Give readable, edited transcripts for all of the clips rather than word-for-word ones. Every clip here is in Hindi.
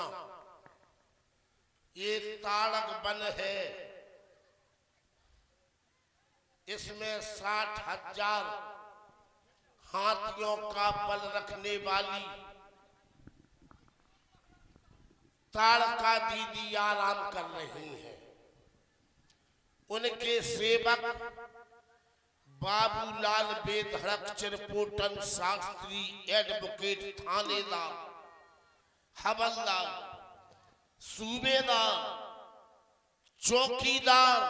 देखना, ये ताड़क वन है, इसमें 60,000 हाथियों का बल रखने वाली ताड़का दीदी आराम कर रही हैं। उनके सेवक बाबूलाल बेधड़क, चिरपोटन शास्त्री, एडवोकेट, थानेदार, हवलदार, सूबेदार, चौकीदार,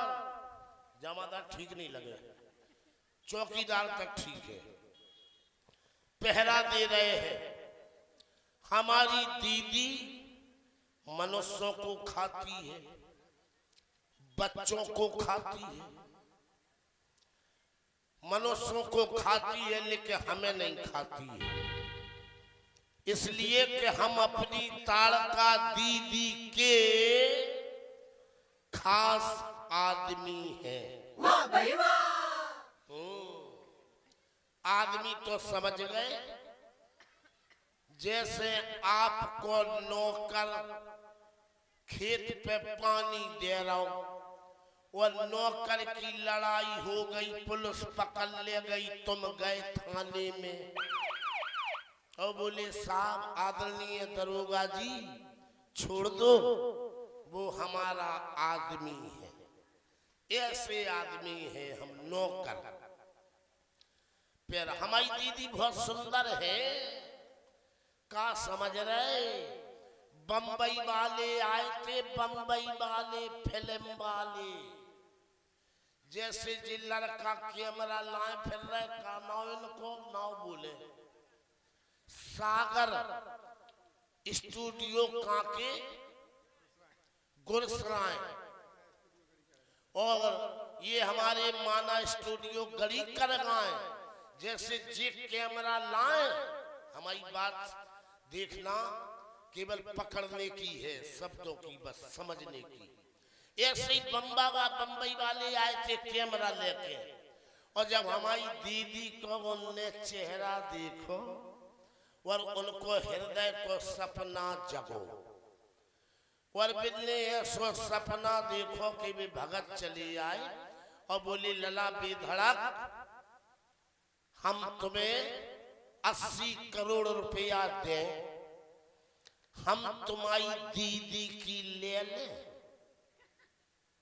जमादार ठीक नहीं लगे, चौकीदार तक ठीक है, पहरा दे रहे हैं। हमारी दीदी मनुष्यों को खाती है, बच्चों को खाती है, मनुष्यों को खाती है, लेकिन हमें नहीं खाती है। इसलिए कि हम अपनी ताड़का दीदी के खास आदमी हैं। वाह भाई वाह। आदमी तो समझ गए, जैसे आपको नौकर खेत पे पानी दे रहा हो और नौकर की लड़ाई हो गई, पुलिस पकड़ ले गई, तुम गए थाने में और बोले साहब आदरणीय दरोगा जी छोड़ दो, वो हमारा आदमी है। ऐसे आदमी है हम, नौकर। फिर हमारी दीदी बहुत सुंदर है, का समझ रहे, बम्बई वाले आए थे, बम्बई वाले फिल्म वाले, जैसे जी लड़का कैमरा लाए फिर रहे, का नाव इनको नाव बोले, सागर स्टूडियो कांके गुरसराय, और ये हमारे माना स्टूडियो गड़ी कर गाए, जैसे जी कैमरा लाए। हमारी बात देखना केवल पकड़ने की है, शब्दों की बस समझने की। ऐसे ही बम्बई वाले आए थे कैमरा लेके, और जब हमारी दीदी को उनने चेहरा देखो और उनको हृदय को सपना जगो, और बिल्ले ऐसो सपना देखो कि वे भगत चले आए और बोले लला बेधड़क, हम तुम्हें 80 करोड़ रुपया दें, हम तुम्हारी दीदी की ले लें।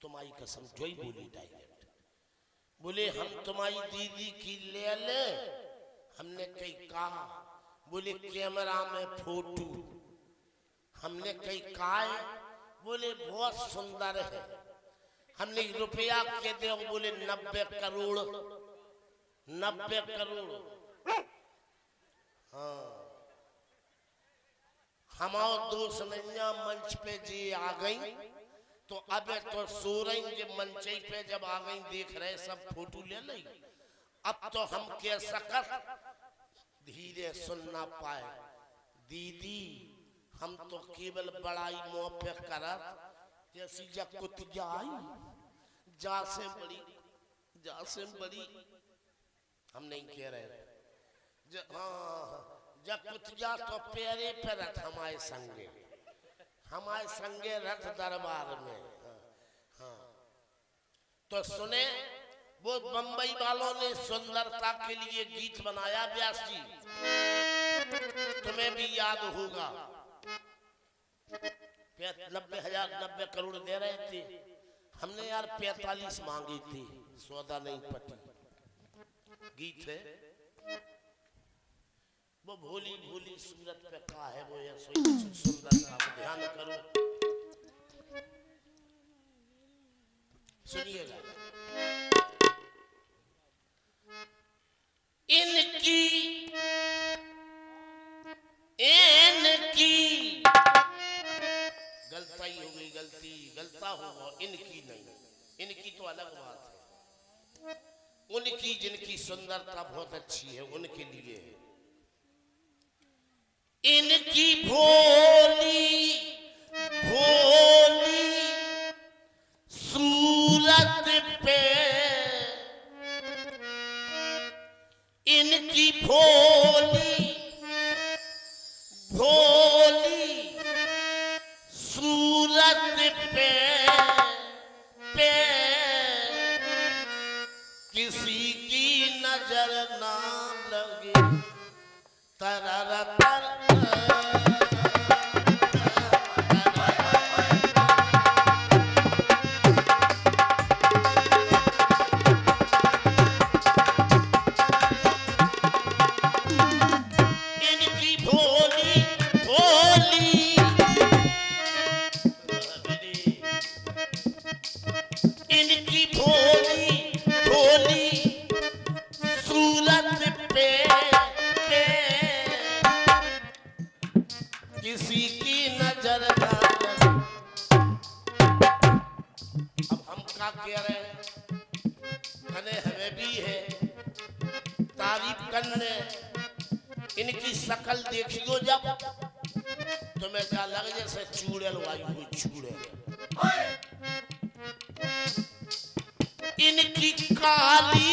तुम्हारी कसम जो ही बोली डायरेक्ट, बोले हम तुम्हारी दीदी की ले लें। हमने कहीं कहा, बोले कैमरा में फोटो। हमने कहीं कहा, बोले बहुत सुंदर है। हमने रुपया के दे, बोले 90 करोड़, 90 करोड़। हाँ, हमारे दोस्त नैया मंच पे जी आ गई, तो अब तो सो रही जे मंच पे जब आ गई, देख रहे सब फोटो ले ली। अब तो हम कह सकत, धीरे सुन ना पाए, दीदी हम तो केवल बड़ाई मुँह पे करत, जैसी जब कुतिया आई जा से बड़ी हम नहीं कह रहे। जब कुतिया तो पैरे पे रथ हमारे संगे रथ दरबार में। हाँ, तो सुने, वो बम्बई वालों ने सुंदरता के लिए गीत बनाया, व्यास जी तुम्हें भी याद होगा। 90 करोड़ दे रहे थे, हमने यार 45 मांगी थी, सौदा नहीं पटी। गीत है वो भोली भोली सूरत पे का है, वो ये सुंदरता, ध्यान करो, सुनिएगा। इनकी गलती हो गई, गलता होगा, इनकी नहीं, इनकी तो अलग बात है। उनकी जिनकी सुंदरता बहुत अच्छी है, उनके लिए है। इनकी भोली भोली सूरत पे, इनकी भोली भोली सूरत पे किसी की नजर ना लगे तररतर इनकी भोली भोली इनकी भोली भोली सूरत पे किसी की नजर ना लगे। अब हम क्या कह रहे हैं, कने हमें भी है तारीफ करने। इनकी शकल देखियो जब तुम्हें क्या लगे जैसे चूड़ेल वायु हुई चूड़ेल। इनकी काली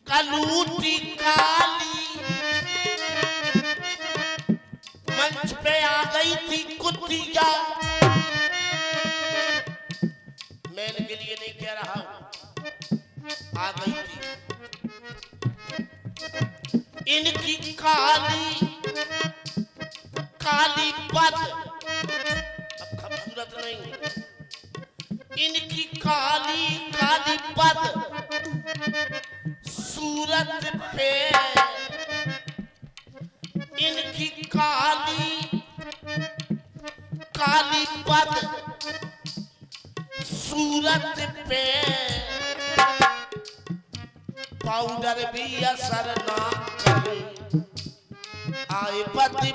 कलूटी काली मंच पे आ गई थी कुतिया। मैं इनके लिए नहीं कह रहा हूं, आ गई थी इनकी काली काली पद। अब खूबसूरत नहीं, इनकी काली काली पद सूरत पे इनकी काली काली पद सूरत पे पाउडर भी असर ना करे आए पति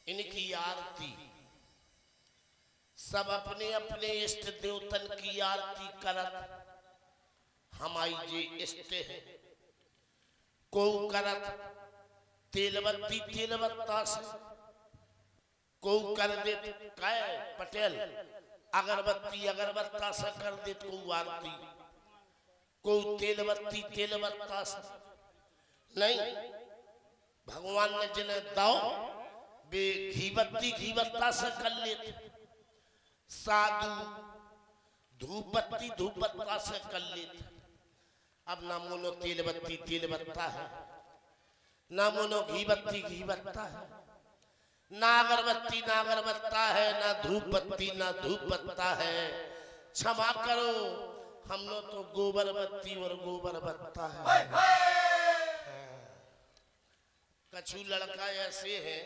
इनकी आरती सब अपने अपने इष्ट देवतन की आरती करत हमारी जे इष्ट है को करत तेलबत्ती तेलबत्ता से को कर दे काय पटेल अगरबत्ती अगरबत्ता से कर दे को आरती को तेलबत्ती तेलबत्ता से नहीं। भगवान ने जिन्हें दाओ बे घीबत्ती घीबत्ता से कर लेते, साधु धूपबत्ती धूपबत्ता से कर लेते। अब ना मोनो तेलबत्ती तेलबत्ता है, ना मोनो घीबत्ती घीबत्ता है, ना अगरबत्ती ना अगरबत्ता है, ना धूपबत्ती ना धूपबत्ता है। क्षमा करो, हम लोग तो गोबर बत्ती और गोबर बत्ता है। कछु लड़का ऐसे है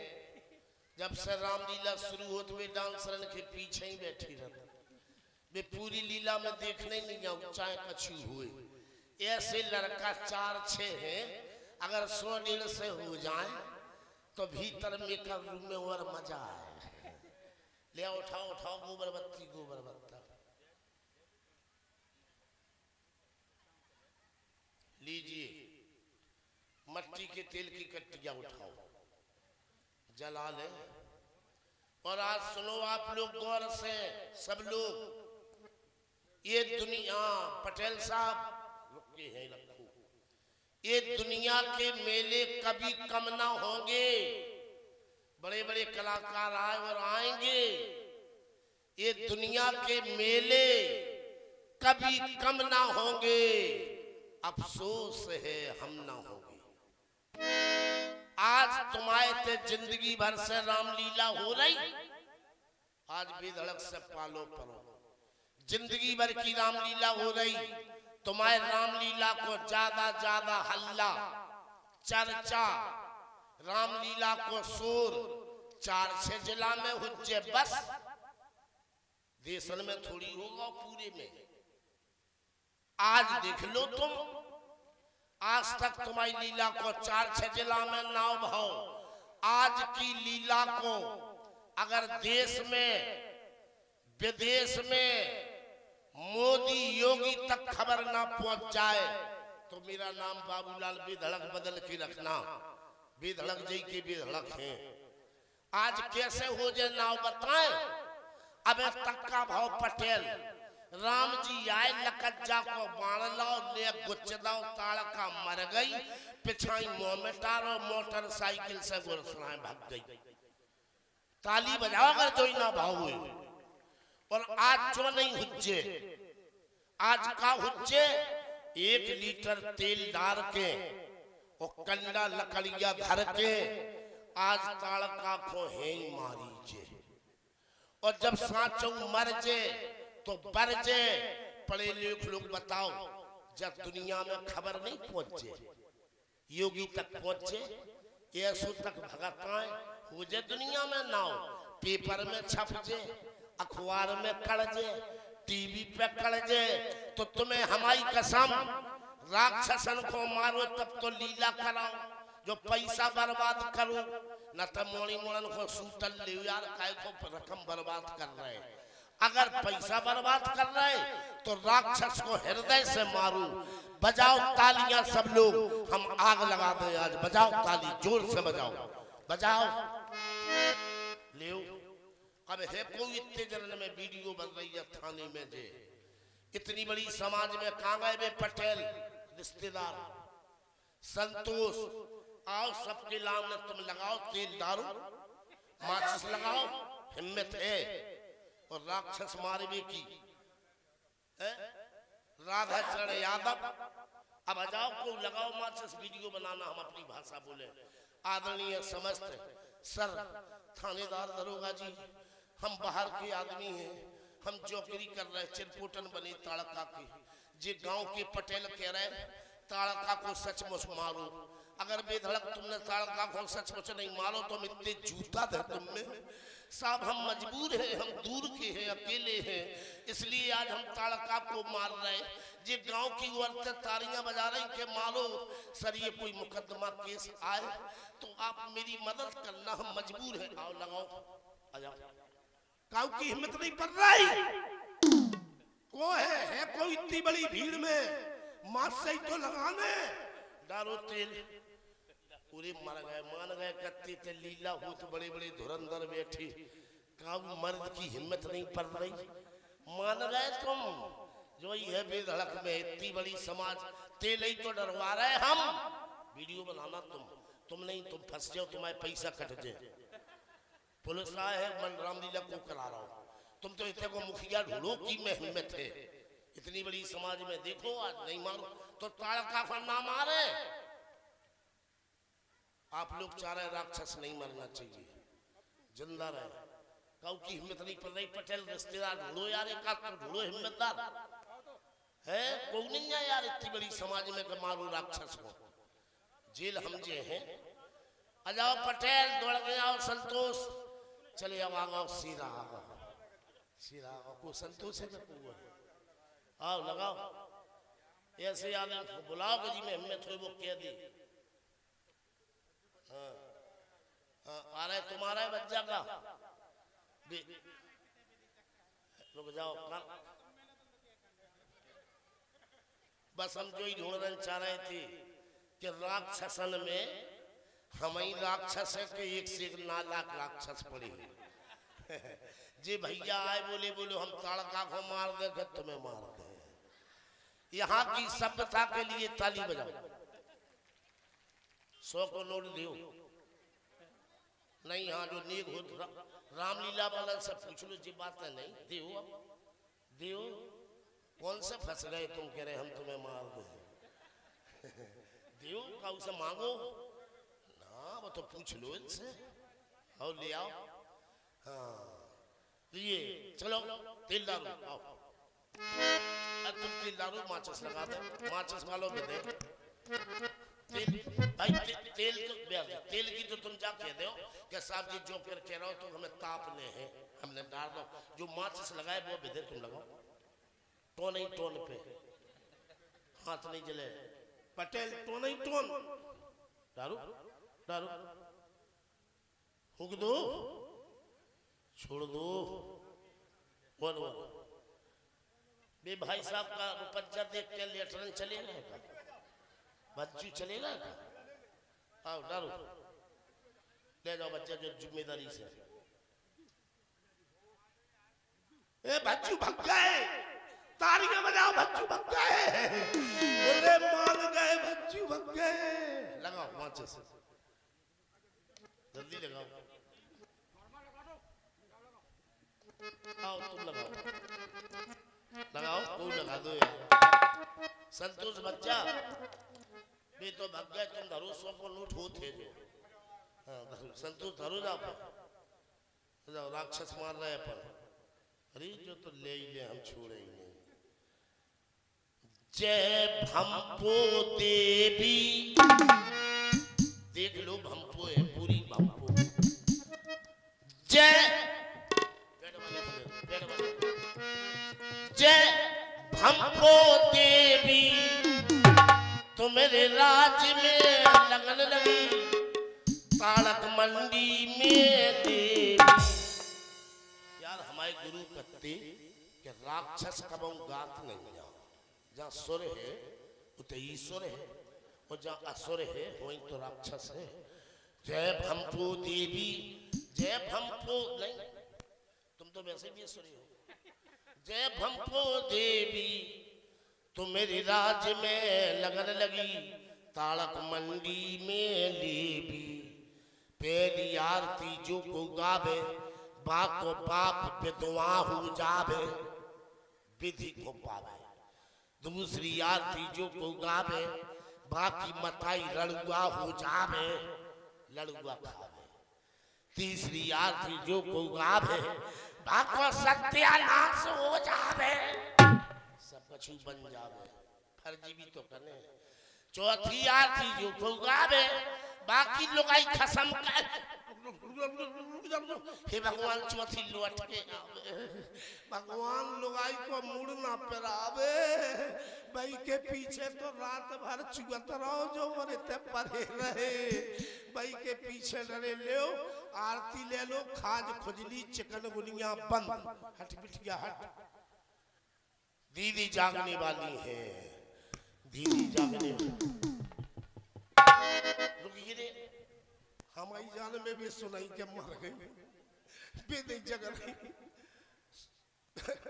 जब से रामलीला शुरू होते हुए डांसरन के पीछे ही बैठी रहते, वे पूरी लीला में देखने नहीं जाऊं चाहे कछु हुए। ऐसे लड़का 4-6 हैं, अगर 100-150 हो जाए तो भीतर मेकअप रूम में और मजा आए। ले उठाओ उठाओ गोबर बत्ती गोबर बत्ता लीजिए, मट्टी के तेल की कट्टियां उठाओ जला ले। और आज सुनो आप लोग गौर से सब लोग, ये दुनिया पटेल साहब रुके हैं रखो, ये दुनिया के मेले कभी कम ना होंगे। बड़े बड़े कलाकार आए और आएंगे, ये दुनिया के मेले कभी कम ना होंगे। अफसोस है हम ना होंगे। आज तुम्हारे ते जिंदगी भर से रामलीला हो रही, आज बेधड़क से पालो परो जिंदगी भर की रामलीला हो रही। तुम्हारे रामलीला को ज्यादा ज्यादा हल्ला चर्चा, रामलीला को शोर 4-6 जिला में हुज्जे बस, देशन में थोड़ी होगा पूरे में। आज देख लो तुम, आज तक तुम्हारी लीला को 4-6 जिला में नाव भाव। आज की लीला को अगर देश में विदेश में मोदी योगी तक खबर ना पहुंच जाए तो मेरा नाम बाबूलाल बेधड़क बदल के रखना। बेधड़क जई के बेधड़क हैं। आज कैसे हो जाए नाव बताएं। अब तक का भाव पटेल राम जी आए लकज्जा को बाण लाओ ले गुच्छ दाओ ताड़का मर गई पिछाई मोमेटारो मोटरसाइकिल से गुरसराय भाग गई। ताली बजाओ अगर जो ना भाव हुए। और आज जो नहीं हुज्जे, आज का हुज्जे 1 लीटर तेल डाल के और कंडा लकड़िया धर के आज ताड़का को है मारी जे। और जब साचो मर जे तो बर जे। पढ़े लिख लोग बताओ जब दुनिया में खबर नहीं पहुंचे योगी तक पहुंचे ऐसो तक भगताएं हो जे दुनिया में नाव पेपर में छप जे अखबार में कड़ जे टीवी पे कड़ जे। तो तुम्हें हमारी कसम राक्षसन को मारो तब तो लीला कराओ जो पैसा बर्बाद करो न तो मोड़ी मोड़न को सूतल ले यार काय को रकम बर्बाद कर रहे। अगर पैसा बर्बाद कर रहे तो राक्षस को हृदय से मारो। बजाओ तालियां सब लोग, हम आग लगा दें आज। बजाओ ताली जोर से बजाओ, बजाओ ले। अब है कोई इतने जन में वीडियो बन रही है थाने में जे इतनी बड़ी समाज में कहाँ गए वे पटेल रिश्तेदार संतोष आओ सबके नाम में तुम लगाओ तेल दारू माचिस लगाओ हिम्मत है। और राक्षस मारवे की राधा चरण यादव अब अजाओ को लगाओ माचिस वीडियो बनाना हम अपनी भाषा बोले। आदरणीय समस्त सर थानेदार दरोगा जी, हम बाहर के आदमी हैं, हम चौकरी कर रहे चिरपोटन बने ताड़का के। जे गांव के पटेल कह रहे ताड़का को सचमुच मारो। अगर बेधड़क तुमने ताड़का को सचमुच नहीं मारो तो हम इतने जूता दे तुम में साहब। हम मजबूर हैं, हम दूर के हैं, अकेले हैं, इसलिए आज हम ताड़का को मार रहे। जे गांव की औरतें तालियां बजा रही के मारो सर ये कोई मुकदमा केस आए तो आप मेरी मदद करना, हम मजबूर हैं। आओ लगाओ आ जाओ। काऊ की हिम्मत नहीं पड़ रही को है कोई इतनी बड़ी भीड़ में मार सही तो लगाने डालो तेल। पूरे मर गए मान गए कत्ती ते लीला हो तो बड़े बड़े धुरंधर बैठे। काऊ मर्द की हिम्मत नहीं पड़ रही मान गए तुम जो ही है बेधड़क में इतनी बड़ी समाज तेल ही तो डरवा रहे हम। वीडियो बनाना तुम नहीं, तुम फंस जाओ तुम्हारे पैसा कट जाए। पुलिस आए है मन रामलीला को करा रहा हूँ। तुम तो इतने को मुखिया ढूंढो की में हिम्मत है इतनी बड़ी समाज में। देखो आज नहीं मारो तो ताड़का को ना मारे। आप लोग चाह रहे राक्षस नहीं मरना चाहिए, जिंदा रहे। काऊ की हिम्मत नहीं पड़ रही। पटेल रिश्तेदार ढूंढो यार, एक आध ढूंढो हिम्मतदार है। कोई नहीं है यार इतनी बड़ी समाज में कि मारो राक्षस को। जेल हम जे हैं। आ जाओ पटेल दौड़ के आओ संतोष चले आओ आगाओ सीधा सीधा को संतोष है आओ लगाओ। ऐसे आदमी बुलाओ कि जी में हिम्मत हो वो कह दी। हाँ आ रहे तुम्हारा है बच्चा का रुक जाओ। बस हम जो ही ढूंढना चाह रहे थे कि राक्षसन में हम ही राक्षस है कि एक से एक नालाक राक्षस पड़े जी भैया आए बोले बोलो हम ताड़का को मार दे फिर तुम्हें मार दे। यहाँ की सभ्यता के लिए ताली बजाओ। 100 को नोट दियो नहीं। यहाँ जो नेक हो रामलीला वाला से पूछ लो जी बात है नहीं दियो दियो। कौन से फंस गए तुम कह रहे हम तुम्हें मार दे दियो का उसे मांगो ना वो तो पूछ लो इनसे और ले आओ। हाँ ये चलो तेल डालो आओ। तुम तेल डालो माचिस लगा दे माचिस वालों में दे तेल भाई तेल तो तेल की तो तुम जा कह दो कि साहब जी जो कर कह रहा हो तो हमें तापने हैं हमने डाल दो। जो माचिस लगाए वो भी दे तुम लगाओ। टोन ही टोन पे हाथ नहीं जले। पटेल टोन ही टोन दारू दारू फूक दो छोड़ दो। बोल बोल बे भाई साहब का रुपया देख के लेटरन चलेगा बच्चू चलेगा। आओ दारू ले जाओ बच्चे जो जिम्मेदारी से। ए बच्चू भग गए, तालियां बजाओ, बच्चू भग गए, बोले मान गए, बच्चू भग गए। लगाओ माचे से, जल्दी लगाओ। आओ तुम लगाओ, लगाओ, कोई लगा दो यार। संतोष बच्चा भी तो भग गए, तुम धरो सौ को लूट होते जो। हाँ संतोष धरो, जाओ जाओ, राक्षस मार रहे अपन। अरे जो तो ले ही ले, हम छोड़े ही नहीं। जय भंपो देवी, देख लो भंपो है, पूरी भंपो। जय जय भंपो देवी, तुम्हारे राज में लगन लगी, ताड़क मंडी में देवी। यार हमारे गुरु कहते कि राक्षस कबों गात नहीं जाओ, जहाँ सुर है उते ईश्वर है, और जहाँ असुर है वहीं तो राक्षस है। जय भंपो देवी, जय भंपो नहीं, तुम तो वैसे भी असुरी हो। जय भंपो देवी, तुम्हारी राज में लगन लगी, ताड़क मंडी में देवी। पहली आरती जो को गावे, बाको बाप विधवा हो जावे, विधि को पावे। दूसरी आरती जो को गावे, बाकी मताई लड़ुआ हो जावे, लड़ुआ खावे। तीसरी आरती जो को गावे, बाको सत्यानाश हो जावे, सब कछु बन जावे, फर्जी भी तो करने। चौथी आरती जो को गावे, बाकी लोग आई खसम कर। हे भगवान चौथी लौट के आवे, भगवान लुगाई को मुड़ ना परावे, भाई के पीछे तो रात भर चुगत रहो, जो मरते परे रहे। भाई के पीछे डरे ले, आरती ले लो, खाज खुजली चिकन गुनिया बंद, हट बिटिया हट। दीदी जागने वाली है, दीदी जागने वाली। रुकिए रे, हमारी जान में भी सुनाई के मर गई, बेदे जग रही।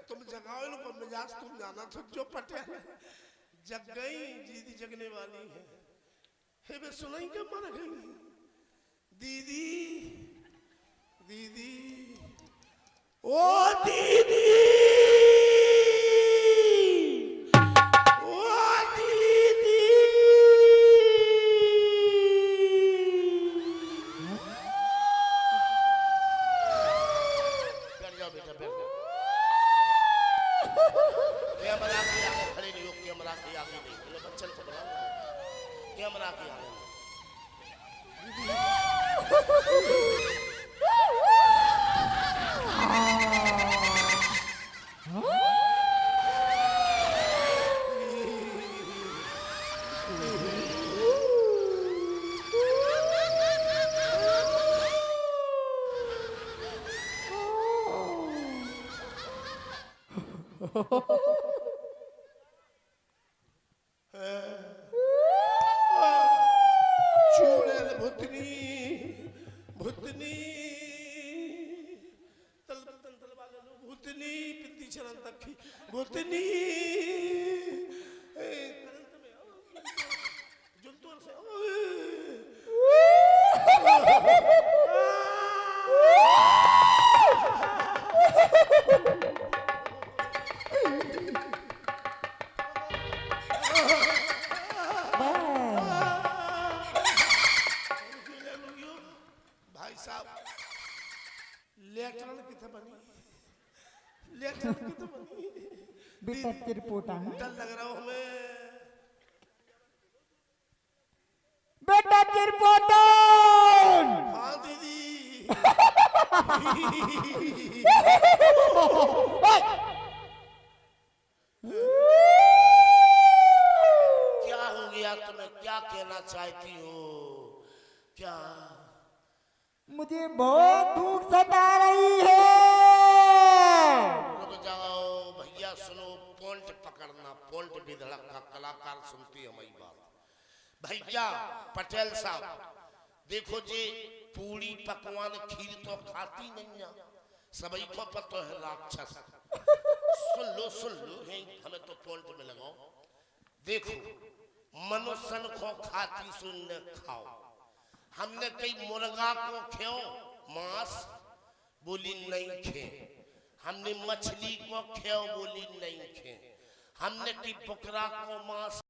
तुम जगाओ इनको मिजाज, तुम जाना तो जो पटेल जग गई, दीदी जगने वाली है। हे बे सुनाई के मर गई, दीदी दीदी ओ दीदी, कैमरा के आगे बेटा त्रिपोटा में डर लग रहा हूं हमें, बेटा त्रिपोटा। हाँ दीदी। क्या हो गया तुम्हें, क्या कहना चाहती हो? क्या? मुझे बहुत भूख सता रही है। रुक जाओ भैया, सुनो, पॉइंट पकड़ना, पॉइंट विधड़क का कलाकार सुनती है हमारी बात। भैया पटेल साहब, देखो जे पूरी पकवान खीर तो खाती नहीं है, सभी को पता है राक्षस। सुन लो है, हमें तो पॉइंट में लगाओ। देखो मनुष्य को खाती सुनने खाओ, हमने कई मुर्गा को खाओ मांस, बोली नहीं खे। हमने मछली को खाओ, बोली नहीं खे। हमने कई बकरा को मांस